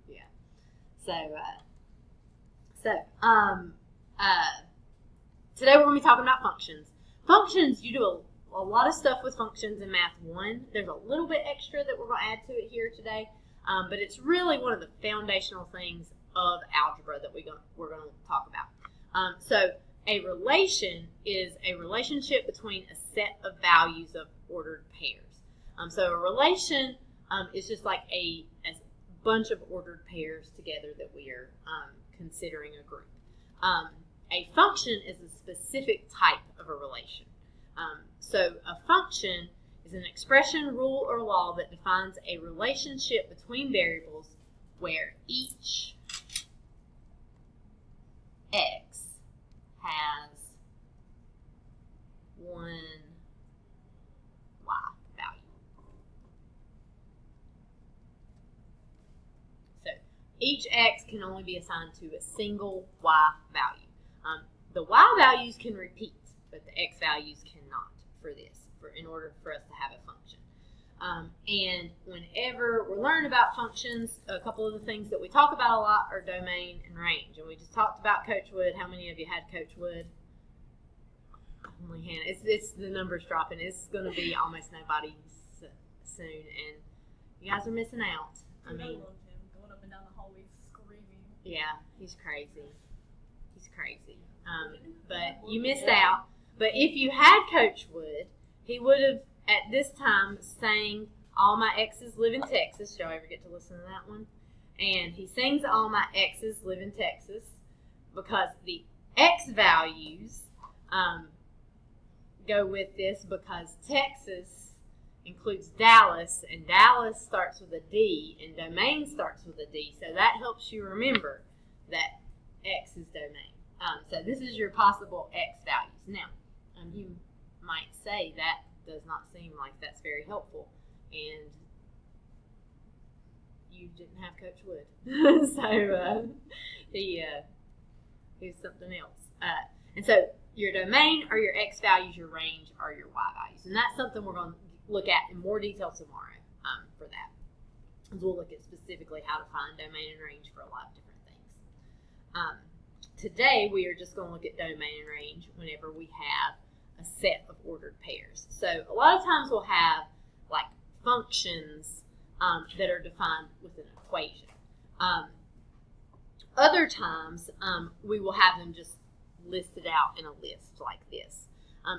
Yeah. Today we're going to be talking about functions. Functions, you do a lot of stuff with functions in Math 1. There's a little bit extra that we're going to add to it here today, but it's really one of the foundational things of algebra that we're going to talk about. So a relation is a relationship between a set of values of ordered pairs. So a relation is just like a bunch of ordered pairs together that we are considering a group. A function is a specific type of a relation. So a function is an expression, rule, or law that defines a relationship between variables where each x has one y value. So each x can only be assigned to a single y value. The y values can repeat, but the x values cannot in order for us to have a function. And whenever we're learning about functions, a couple of the things that we talk about a lot are domain and range. And we just talked about Coach Wood. How many of you had Coach Wood? Only Hannah. It's the numbers dropping. It's going to be almost nobody soon, and you guys are missing out. I love him going up and down the hallway screaming. Yeah, he's crazy. But you missed out. But if you had Coach Wood, he would have, at this time, sang All My Exes Live in Texas. Did y'all ever get to listen to that one? And he sings All My Exes Live in Texas because the X values go with this because Texas includes Dallas, and Dallas starts with a D, and domain starts with a D. So that helps you remember that X is domain. So this is your possible X values. Now, you might say that does not seem like that's very helpful, and you didn't have Coach Wood, so here's something else. And so your domain are your X values, your range are your Y values, and that's something we're going to look at in more detail tomorrow for that. As we'll look at specifically how to find domain and range for a lot of different things. Today we are just going to look at domain and range whenever we have a set of ordered pairs. So a lot of times we'll have like functions that are defined with an equation. Other times we will have them just listed out in a list like this.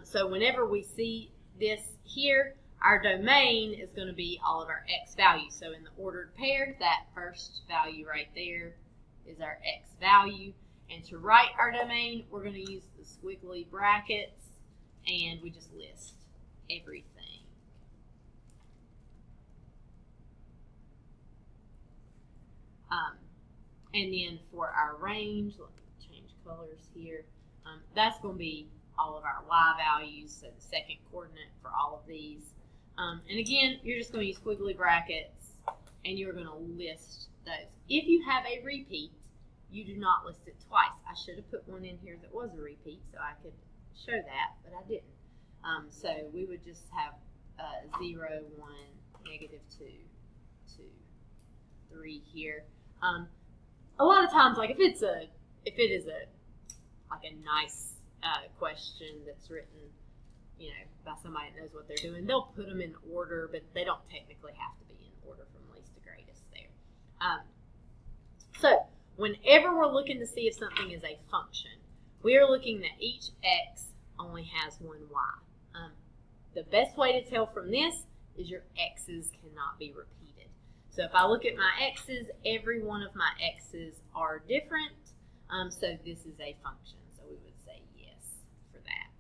So whenever we see this here, our domain is going to be all of our X values. So in the ordered pair, that first value right there is our X value. And to write our domain, we're going to use the squiggly brackets, and we just list everything. And then for our range, let me change colors here. That's going to be all of our Y values, so the second coordinate for all of these. And again, you're just going to use squiggly brackets, and you're going to list those. If you have a repeat, you do not list it twice. I should have put one in here that was a repeat so I could show that, but I didn't. So we would just have 0, 1, negative 2, 2, 3 here. A lot of times, like if it is a nice question that's written, by somebody that knows what they're doing, they'll put them in order, but they don't technically have to be in order from least to greatest there. So whenever we're looking to see if something is a function, we are looking that each x only has one y. The best way to tell from this is your x's cannot be repeated. So if I look at my x's, every one of my x's are different. So this is a function. So we would say yes for that.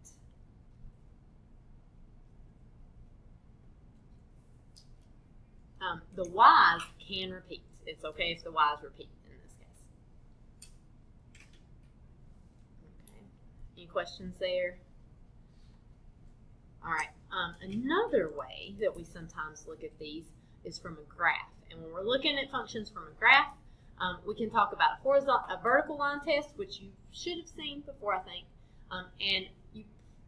The y's can repeat. It's okay if the y's repeat in this case. Okay. Any questions there? All right. Another way that we sometimes look at these is from a graph. And when we're looking at functions from a graph, we can talk about a vertical line test, which you should have seen before, I think. And you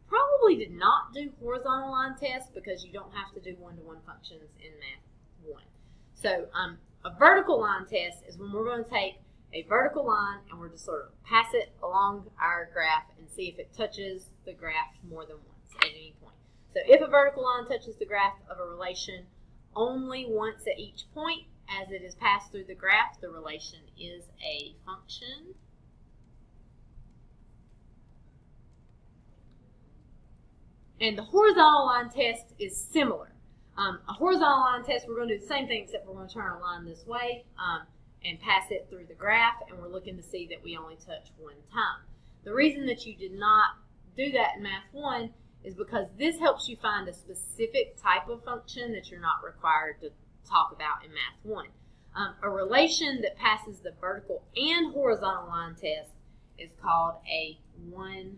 probably did not do horizontal line tests because you don't have to do one-to-one functions in Math 1. So A vertical line test is when we're going to take a vertical line and we're just sort of pass it along our graph and see if it touches the graph more than once at any point. So if a vertical line touches the graph of a relation only once at each point as it is passed through the graph, the relation is a function. And the horizontal line test is similar. A horizontal line test, we're going to do the same thing except we're going to turn a line this way and pass it through the graph, and we're looking to see that we only touch one time. The reason that you did not do that in Math 1 is because this helps you find a specific type of function that you're not required to talk about in Math 1. A relation that passes the vertical and horizontal line test is called a 1-to-1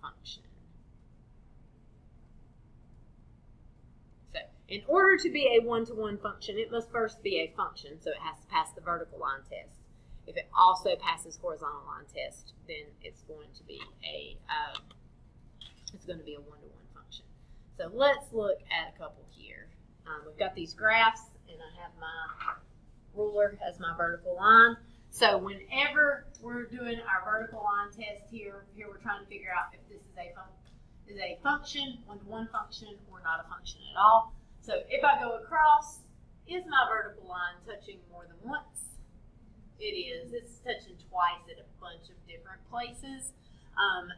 function. So, in order to be a 1-to-1 function, it must first be a function, so it has to pass the vertical line test. If it also passes horizontal line test, then it's going to be a 1-to-1 function. So let's look at a couple here. We've got these graphs, and I have my ruler as my vertical line. So whenever we're doing our vertical line test here we're trying to figure out if this is a function, 1-to-1 function, or not a function at all. So if I go across, is my vertical line touching more than once? It is. It's touching twice at a bunch of different places.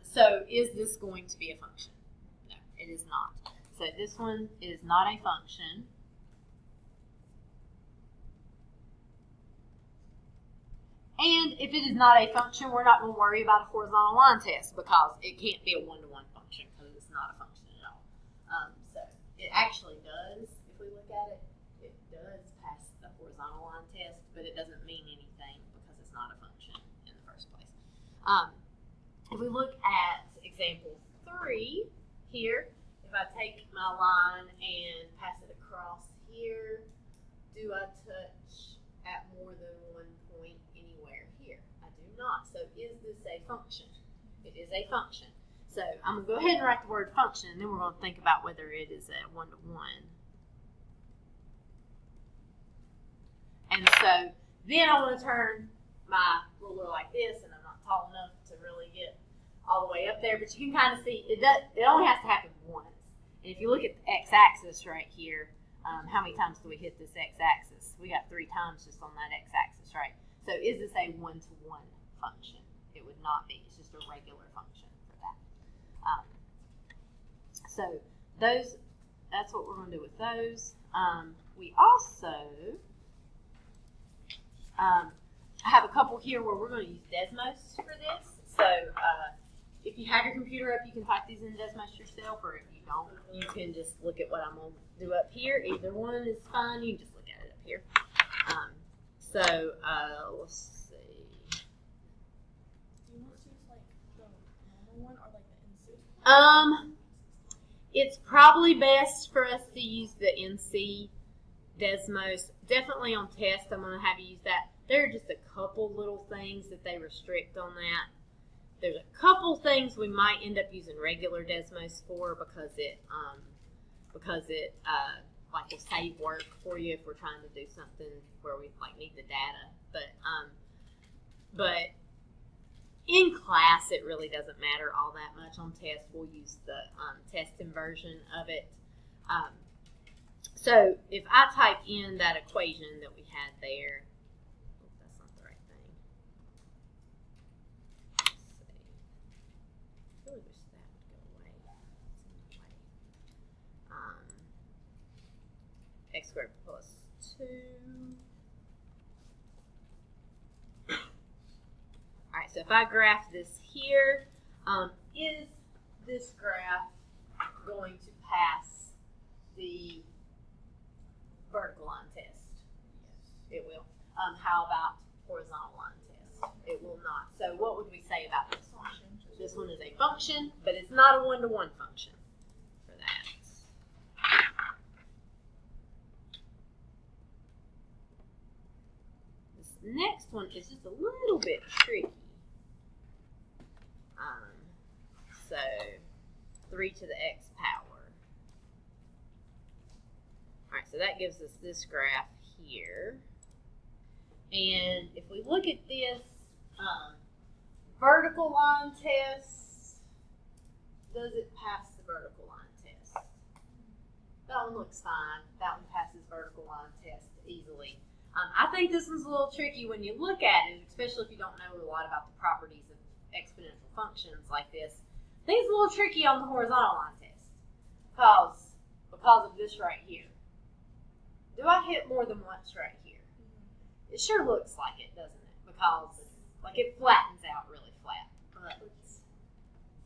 So is this going to be a function? No, it is not. So this one is not a function. And if it is not a function, we're not going to worry about a horizontal line test because it can't be a 1-to-1 function because it's not a function at all. So it actually does, if we look at it, it does pass the horizontal line test, but it doesn't mean anything because it's not a function in the first place. If we look at example 3 here, if I take my line and pass it across here, do I touch at more than one point anywhere here? I do not. So is this a function? It is a function. So I'm going to go ahead and write the word function, and then we're going to think about whether it is a 1-to-1. And so then I want to turn my ruler like this, and I'm not tall enough to really get all the way up there, but you can kind of see it only has to happen once. And if you look at the x-axis right here, how many times do we hit this x-axis? We got 3 times just on that x-axis, right? So is this a 1-to-1 function? It would not be. It's just a regular function for that. So that's what we're going to do with those. We also have a couple here where we're going to use Desmos for this. So if you have your computer up, you can type these in Desmos yourself, or if you don't, you can just look at what I'm going to do up here. Either one is fine. You can just look at it up here. Let's see. Do you want to use like the normal one or like the NC? It's probably best for us to use the NC Desmos. Definitely on test, I'm going to have you use that. There are just a couple little things that they restrict on that. There's a couple things we might end up using regular Desmos for because it like will save work for you if we're trying to do something where we like need the data. But in class, it really doesn't matter all that much. On test, we'll use the testing version of it. So if I type in that equation that we had there, that's not the right thing. Let's see. I really wish that would go away. It's in the way. X squared plus 2. Alright, so if I graph this here, is this graph going to pass the vertical line test? Yes, it will. How about horizontal line test? It will not. So what would we say about this one? This one is a function, but it's not a 1-to-1 function for that. This next one is just a little bit tricky. So 3 to the x power. so that gives us this graph here. And if we look at this vertical line test, does it pass the vertical line test? That one looks fine. That one passes vertical line test easily. I think this one's a little tricky when you look at it, especially if you don't know a lot about the properties of exponential functions like this. I think it's a little tricky on the horizontal line test because of this right here. Do I hit more than once right here? It sure looks like it, doesn't it? Because like it flattens out really flat.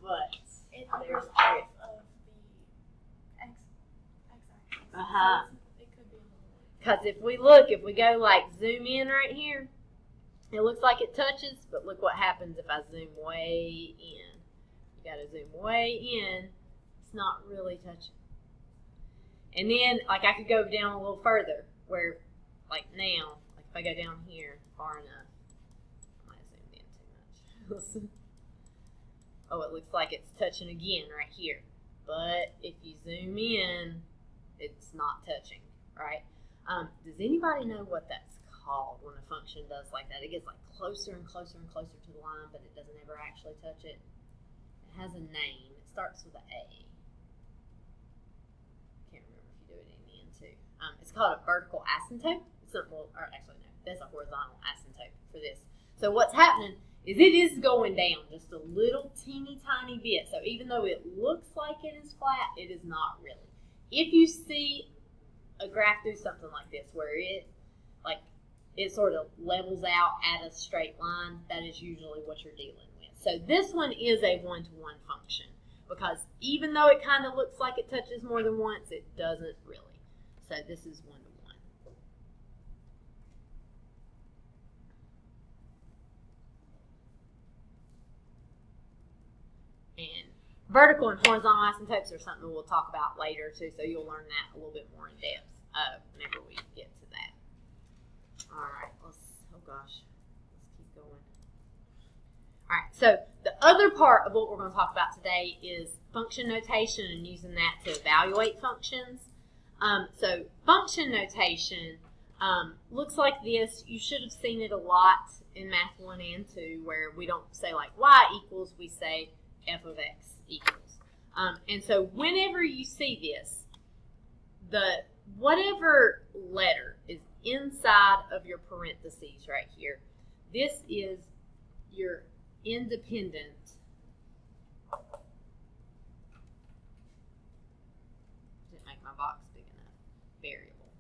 But It there's off of the x-axis. Uh-huh. So it could be a little more. because if we go like zoom in right here, it looks like it touches, but look what happens if I zoom way in. You gotta zoom way in. It's not really touching. And then, like, I could go down a little further, where, like now, like if I go down here far enough, I might have zoomed in too much. Oh, it looks like it's touching again right here. But if you zoom in, it's not touching, right? Does anybody know what that's called when a function does like that? It gets like closer and closer and closer to the line, but it doesn't ever actually touch it. It has a name. It starts with an A. Can't remember if you do it in the end too. It's called a vertical asymptote. It's not, well, or actually no, that's a horizontal asymptote for this. So what's happening is it is going down just a little teeny tiny bit. So even though it looks like it is flat, it is not really. If you see a graph do something like this, where it sort of levels out at a straight line, that is usually what you're dealing with. So this one is a one-to-one function, because even though it kind of looks like it touches more than once, it doesn't really. So this is one-to-one. And vertical and horizontal asymptotes are something we'll talk about later too, so you'll learn that a little bit more in depth whenever we get to that. All right, let's keep going. All right, so the other part of what we're going to talk about today is function notation and using that to evaluate functions. So function notation looks like this. You should have seen it a lot in Math 1 and 2, where we don't say like y equals, we say f of x equals. And so whenever you see this, whatever letter is inside of your parentheses right here, this is your independent didn't make my box big enough variable.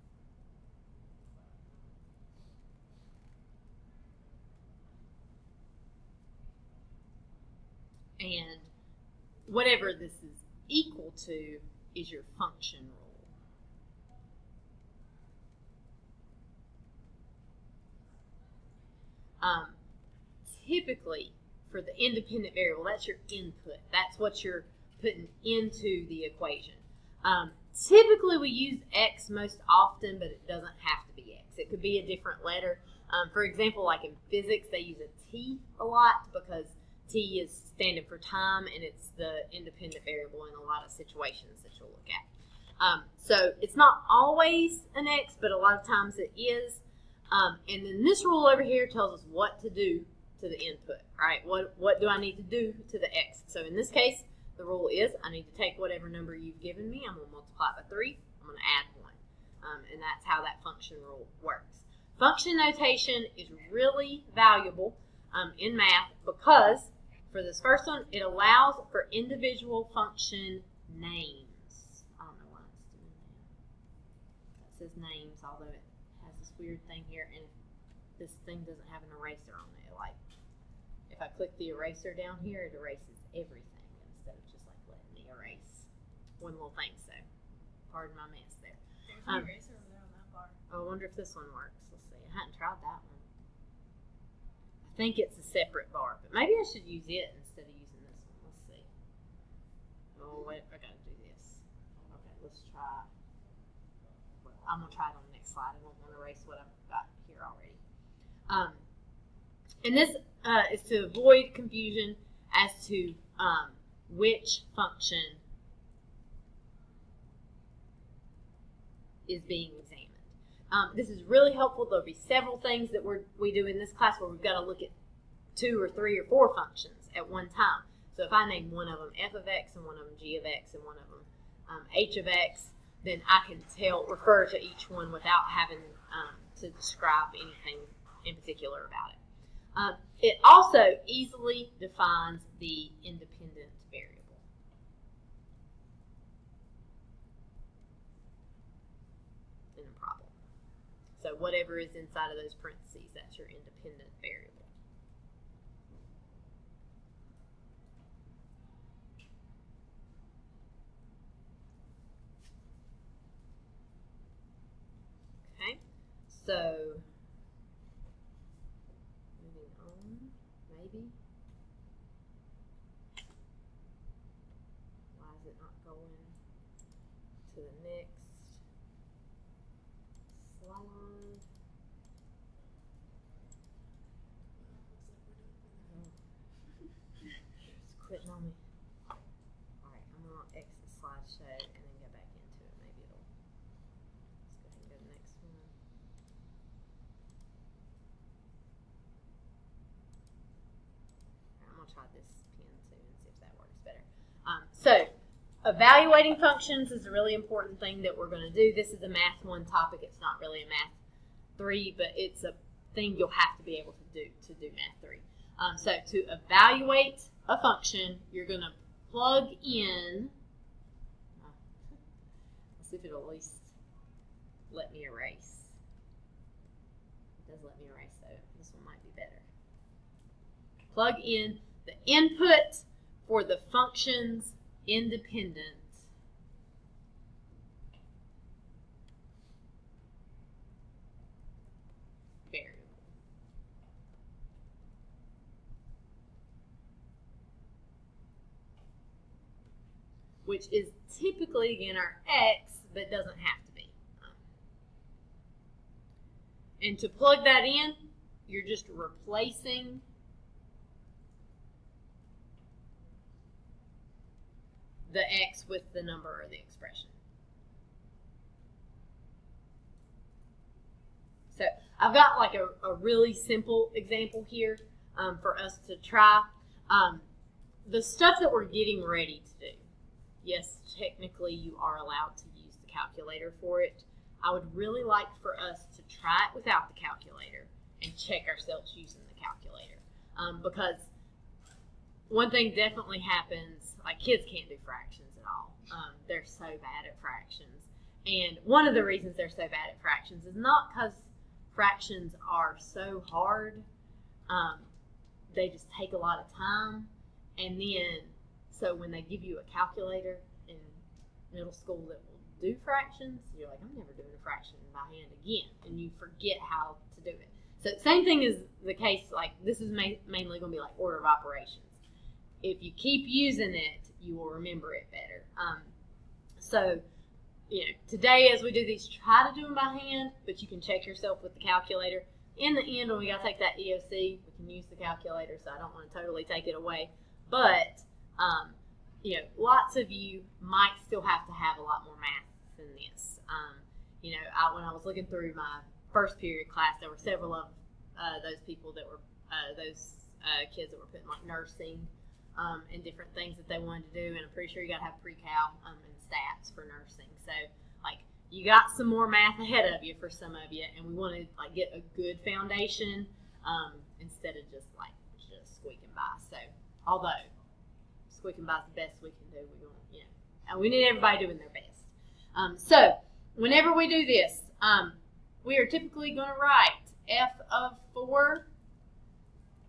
And whatever this is equal to is your function rule. Typically, for the independent variable, that's your input. That's what you're putting into the equation. Typically, we use x most often, but it doesn't have to be x. It could be a different letter. For example, like in physics, they use a t a lot because t is standing for time, and it's the independent variable in a lot of situations that you'll look at. So it's not always an x, but a lot of times it is. And then this rule over here tells us what to do to the input, right? What do I need to do to the x? So in this case, the rule is I need to take whatever number you've given me, I'm going to multiply it by 3, I'm going to add 1. And that's how that function rule works. Function notation is really valuable in math because for this first one, it allows for individual function names. I don't know why it's doing that. That says names, although it has this weird thing here, and this thing doesn't have an eraser on it. Like, if I click the eraser down here, it erases everything instead of just like letting me erase one little thing. So, pardon my mess there. There's an eraser over there on that bar. I wonder if this one works. Let's see. I hadn't tried that one. I think it's a separate bar, but maybe I should use it instead of using this one. Let's see. Oh, wait, I gotta do this. Okay, let's try. Well, I'm gonna try it on the next slide. I won't want to erase what I've got here already. And this is to avoid confusion as to which function is being examined. This is really helpful. There'll be several things that we do in this class where we've got to look at 2 or 3 or 4 functions at one time. So if I name one of them f of x and one of them g of x and one of them h of x, then I can refer to each one without having to describe anything in particular about it. It also easily defines the independent variable. In a problem. So whatever is inside of those parentheses, that's your independent variable. Okay, so moving on, maybe. Why is it not going to the next slide? It's quitting on me. Alright, I'm going to exit slideshow and then go back into it. Maybe it'll. Let's go ahead and go to the next one. I'm going to try this pen too and see if that works better. So, evaluating functions is a really important thing that we're going to do. This is a Math 1 topic. It's not really a Math 3, but it's a thing you'll have to be able to do Math 3. So to evaluate a function, you're going to plug in. Let's see if it'll at least let me erase. It does let me erase, so this one might be better. Plug in the input for the function's independent variable. Which is typically, again, our x, but doesn't have to be. And to plug that in, you're just replacing the x with the number or the expression. So I've got like a really simple example here for us to try. The stuff that we're getting ready to do, yes, technically you are allowed to use the calculator for it. I would really like for us to try it without the calculator and check ourselves using the calculator. Because one thing definitely happens, like kids can't do fractions at all. They're so bad at fractions. And one of the reasons they're so bad at fractions is not because fractions are so hard. They just take a lot of time. And then, so when they give you a calculator in middle school that will do fractions, you're like, I'm never doing a fraction by hand again. And you forget how to do it. So same thing is the case, like this is mainly going to be like order of operations. If you keep using it, you will remember it better. So, today as we do these, try to do them by hand, but you can check yourself with the calculator. In the end, when we got to take that EOC, we can use the calculator, so I don't want to totally take it away. But, lots of you might still have to have a lot more math than this. When I was looking through my first period class, there were several of those people that were, those kids that were putting like nursing and different things that they wanted to do, and I'm pretty sure you got to have pre-cal and stats for nursing. So, you got some more math ahead of you for some of you, and we want to get a good foundation instead of just squeaking by. So, although squeaking by is the best we can do, and we need everybody doing their best. So, whenever we do this, we are typically going to write f of 4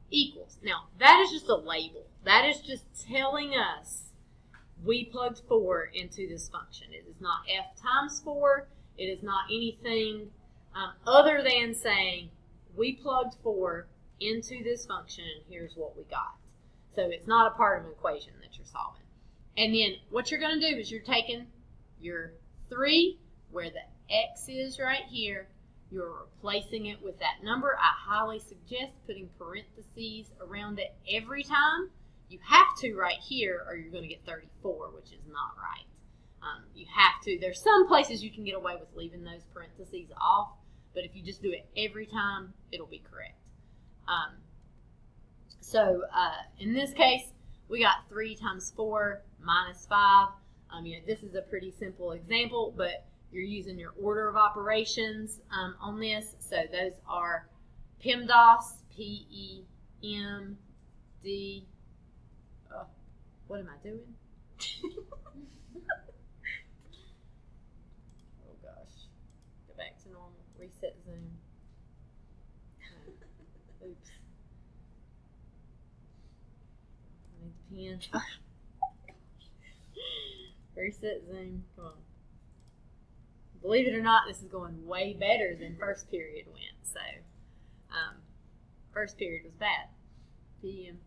equals. Now, that is just a label. That is just telling us we plugged 4 into this function. It is not f times 4. It is not anything other than saying we plugged 4 into this function and here's what we got. So it's not a part of an equation that you're solving. And then what you're going to do is you're taking your 3, where the x is right here, you're replacing it with that number. I highly suggest putting parentheses around it every time. You have to right here or you're going to get 34, which is not right. You have to. There's some places you can get away with leaving those parentheses off, but if you just do it every time, it'll be correct. So in this case, we got 3 times 4 minus 5. This is a pretty simple example, but you're using your order of operations on this. So those are PEMDAS, P-E-M-D. What am I doing? Oh gosh. Go back to normal. Reset Zoom. Oops. I need the pen. Reset Zoom. Come on. Believe it or not, this is going way better than first period went. So, first period was bad. P-M-D-A-S.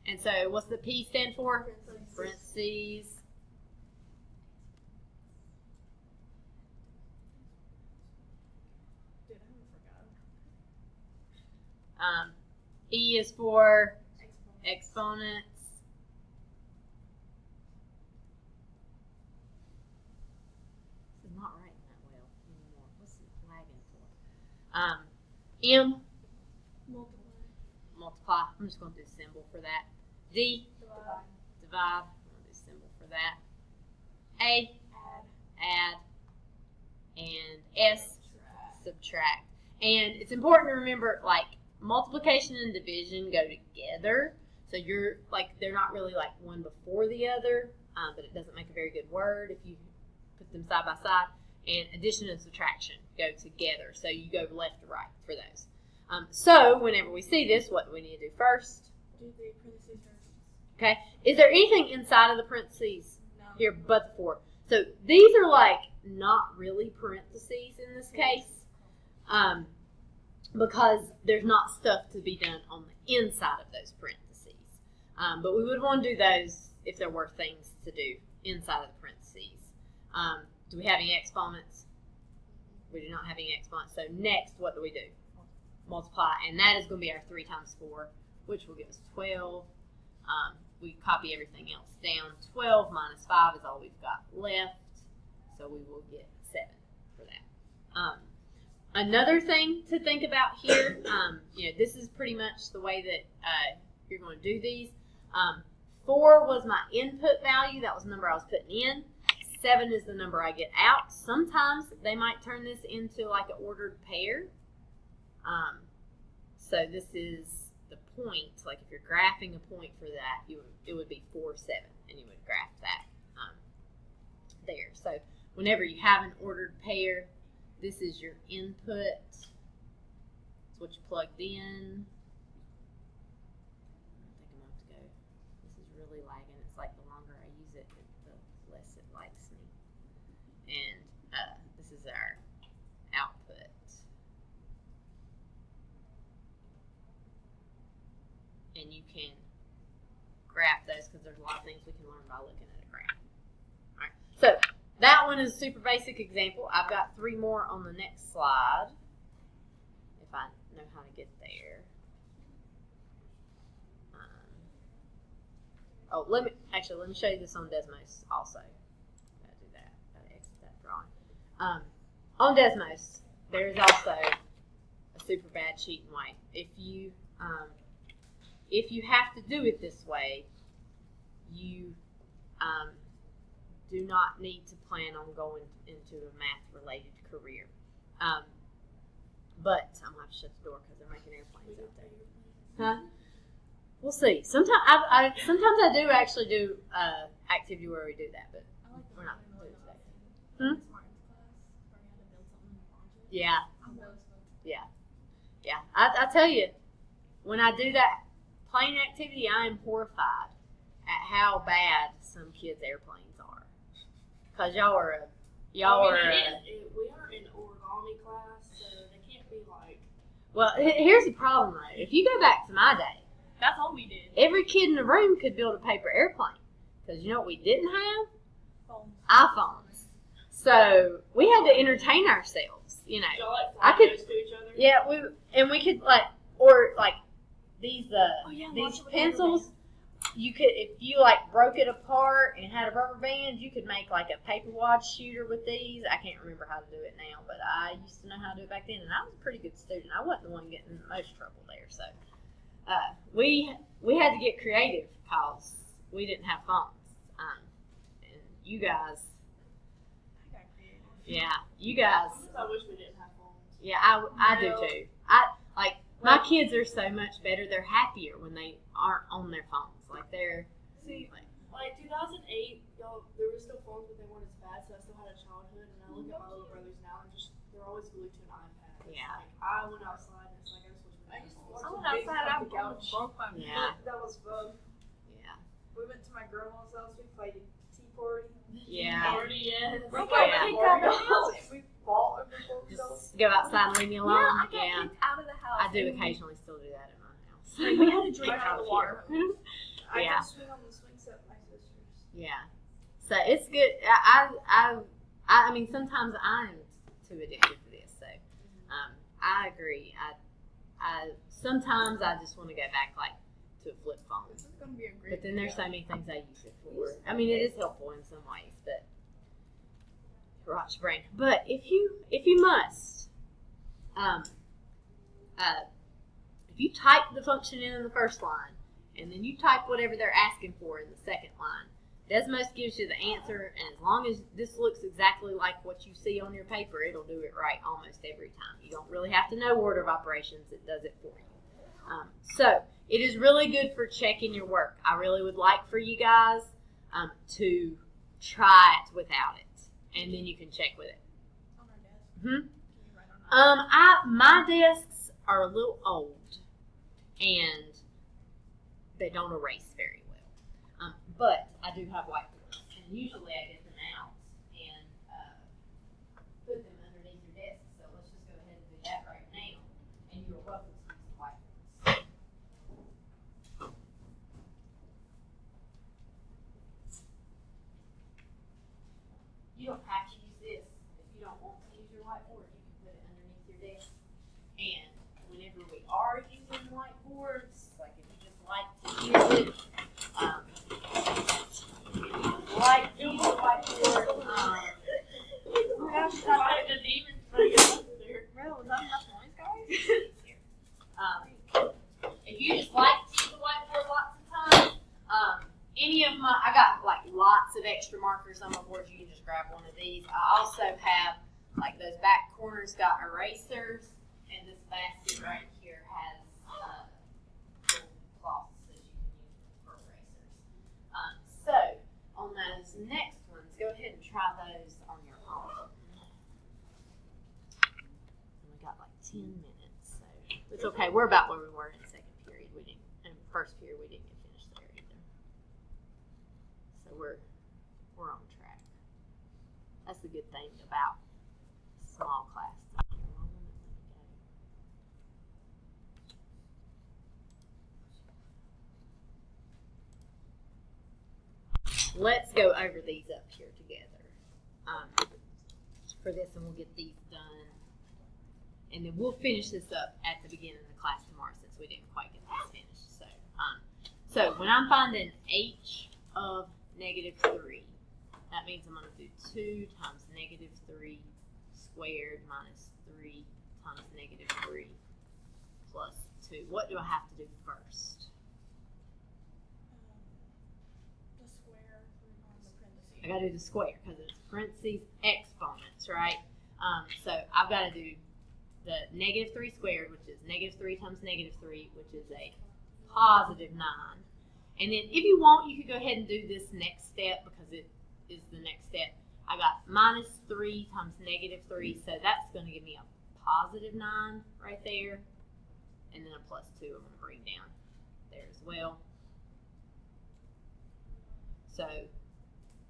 And so, what's the P stand for? Parentheses. Dude, I forgot. E is for exponents. This is not writing that well anymore. What's it lagging for? M, multiply. I'm just going to do a symbol for that. D, divide. I'm going to do a symbol for that. A, add. And S, subtract. And it's important to remember, like, multiplication and division go together. So you're like, they're not really like one before the other, but it doesn't make a very good word if you put them side by side. And addition and subtraction go together. So you go left to right for those. So whenever we see this, what do we need to do first? Do the parentheses first. Okay. Is there anything inside of the parentheses No. here but the 4? So these are like not really parentheses in this case. Because there's not stuff to be done on the inside of those parentheses. But we would want to do those if there were things to do inside of the parentheses. Do we have any exponents? We do not have any exponents. So next, what do we do? Multiply. And that is going to be our 3 times 4, which will give us 12. We copy everything else down. 12 minus 5 is all we've got left. So we will get 7 for that. Another thing to think about here, this is pretty much the way that you're going to do these. 4 was my input value. That was the number I was putting in. 7 is the number I get out. Sometimes they might turn this into like an ordered pair. So this is the point. Like if you're graphing a point for that, it would be 4, 7, and you would graph that there. So whenever you have an ordered pair, this is your input. It's what you plugged in. I think I'm going to have to go. This is really lagging. It's like the longer I use it, the less it likes me. And this is our output. And you can graph those because there's a lot of things we can learn by looking at a graph. All right. So that one is a super basic example. I've got 3 more on the next slide, if I know how to get there. Let me show you this on Desmos also. Gotta do that. Gotta exit that drawing. On Desmos, there is also a super bad cheat and way. If you have to do it this way, you do not need to plan on going into a math-related career. But I'm going to have to shut the door because they're making airplanes out there. Huh? We'll see. Sometimes I do actually do activity where we do that, but we're not doing it today. Yeah. Yeah. I tell you, when I do that plane activity, I am horrified at how bad some kids' airplanes are. Because y'all are we are in origami class, so they can't be like. Well, here's the problem though. If you go back to my day, That's all we did. every kid in the room could build a paper airplane. Because you know what we didn't have? Phones. iPhones. So we had to entertain ourselves, you know. Y'all like I flying could- those to each other? Yeah, we could these Oh, yeah, these lots of pencils. you could, if you like broke it apart and had a rubber band, you could make like a paper wad shooter with these. I can't remember how to do it now, but I used to know how to do it back then, and I was a pretty good student. I wasn't the one getting in the most trouble there. So we had to get creative because we didn't have phones. And you guys, I got creative. yeah, you guys, Sometimes I wish we didn't have phones. yeah, I do too. My kids are so much better. They're happier when they aren't on their phones. Like they're See, like 2008, y'all, there were still phones, but they weren't as bad, so I still had a childhood. And I look at my little brothers now, and they're always glued to an iPad. It's Yeah. Like, I went outside, and it's like I just wish we I used to phones. I went outside. I almost broke my Yeah. foot. That was fun. yeah. We went to my grandma's house. We played tea party. Yeah. Already, yes. We got got kicked kicked out of the house. We fought and we broke those. Just go outside and leave me alone. Yeah, I got kicked out of the house. I do And occasionally still do that in my house. We had to drink out of the water. I Yeah. could swing on the swing set with my sisters. Yeah. So it's good. I mean, sometimes I'm too addicted to this. So I agree. I sometimes I just want to go back like to a flip phone. This is gonna be a great. But then there's so many things I use it for. I mean, it is helpful in some ways, but it rots your brain. But if you must, if you type the function in the first line, and then you type whatever they're asking for in the second line, Desmos gives you the answer, and as long as this looks exactly like what you see on your paper, it'll do it right almost every time. You don't really have to know order of operations. It does it for you. So it is really good for checking your work. I really would like for you guys to try it without it, and then you can check with it. On our desk. Hmm? Can you write on our My desks are a little old, and they don't erase very well. But I do have whiteboards, and usually I get them out and put them underneath your desk. So let's just go ahead and do that right now, and you're welcome to use the whiteboards. You don't have to use this if you don't want to use your whiteboard. You can put it underneath your desk. And whenever we are using whiteboards, like if you just like to use it, like to use a whiteboard, Fight the demons right there. Well, is that enough noise, guys? if you just like to use the whiteboard lots of times, I got like lots of extra markers on my board. You can just grab one of these. I also have like those back corners got erasers, and this basket right here has little cloths that you can use for erasers. So on those next ones, go ahead and try those on your own. And we got like 10 minutes, so it's okay. We're about where we were in second period. In first period we didn't get finished there either. So we're on track. That's the good thing about small class. Let's go over these up here together for this, and we'll get these done. And then we'll finish this up at the beginning of the class tomorrow since we didn't quite get this finished. So when I'm finding h of -3, that means I'm going to do 2 times -3 squared minus 3 times -3 plus 2. What do I have to do first? The square on the parentheses. I got to do the square because it's parentheses exponents, right? So I've got to do the -3 squared, which is -3 times -3, which is a +9. And then if you want, you could go ahead and do this next step because it is the next step. I got -3 times -3, so that's going to give me a +9 right there. And then a +2 I'm going to bring down there as well. So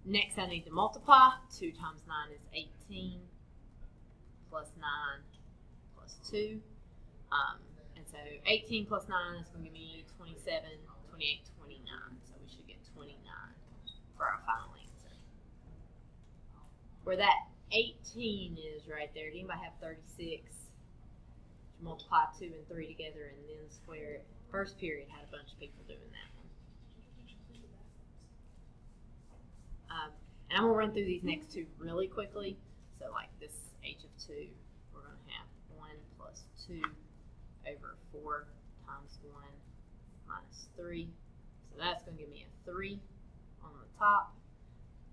next I need to multiply. 2 times 9 is 18, plus 9 plus 2. And so 18 plus 9 is going to give me 27, 28, 29. So we should get 29 for our final answer. Where that 18 is right there. Did anybody have 36? Multiply 2 and 3 together and then square it. First period had a bunch of people doing that one. And I'm going to run through these next two really quickly. So like this h of 2, we're going to have 1 plus 2 over 4 times 1 minus 3. So that's going to give me a 3 on the top.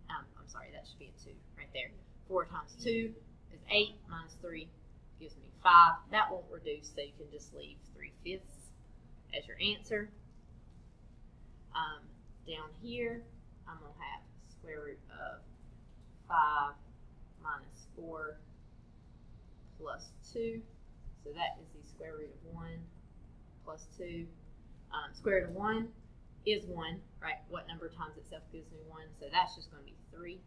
I'm sorry, that should be a 2 right there. 4 times 2 is 8 minus 3 gives me 5. That won't reduce, so you can just leave 3/5 as your answer. Down here, I'm going to have square root of 5 minus 4 plus 2. So that is the square root of 1 plus 2. Square root of 1 is 1, right? What number times itself gives me 1? So that's just going to be 3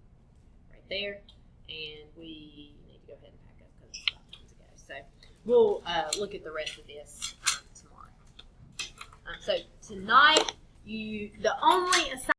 right there. And we need to go ahead and pack up because it's 5 times ago. So we'll look at the rest of this tomorrow. So tonight, the only assignment